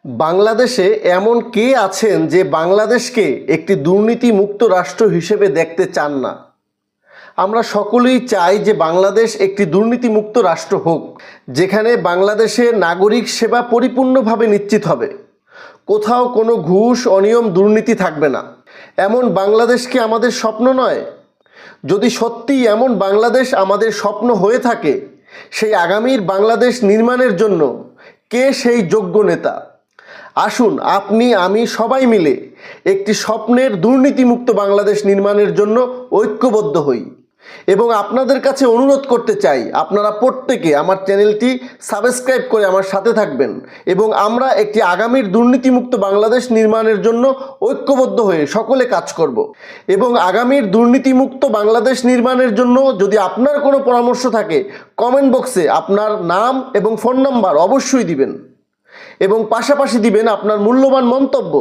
বাংলাদেশে এমন কে আছেন যে বাংলাদেশকে একটি দুর্নীতিমুক্ত রাষ্ট্র হিসেবে দেখতে চান না? আমরা সকলেই চাই যে বাংলাদেশ একটি দুর্নীতিমুক্ত রাষ্ট্র হোক, যেখানে বাংলাদেশের নাগরিক সেবা পরিপূর্ণভাবে নিশ্চিত হবে, কোথাও কোনো ঘুষ, অনিয়ম, দুর্নীতি থাকবে না। এমন বাংলাদেশ কি আমাদের স্বপ্ন নয়? যদি সত্যিই এমন বাংলাদেশ আমাদের স্বপ্ন হয়ে থাকে, সেই আগামীর বাংলাদেশ নির্মাণের জন্য কে সেই যোগ্য নেতা? আসুন আপনি আমি সবাই মিলে একটি স্বপ্নের দুর্নীতিমুক্ত বাংলাদেশ নির্মাণের জন্য ঐক্যবদ্ধ হই। এবং আপনাদের কাছে অনুরোধ করতে চাই, আপনারা প্রত্যেকে আমার চ্যানেলটি সাবস্ক্রাইব করে আমার সাথে থাকবেন এবং আমরা একটি আগামীর দুর্নীতিমুক্ত বাংলাদেশ নির্মাণের জন্য ঐক্যবদ্ধ হয়ে সকলে কাজ করব। এবং আগামীর দুর্নীতিমুক্ত বাংলাদেশ নির্মাণের জন্য যদি আপনার কোনো পরামর্শ থাকে, কমেন্ট বক্সে আপনার নাম এবং ফোন নাম্বার অবশ্যই দিবেন এবং পাশাপাশি দিবেন আপনার মূল্যবান মন্তব্য।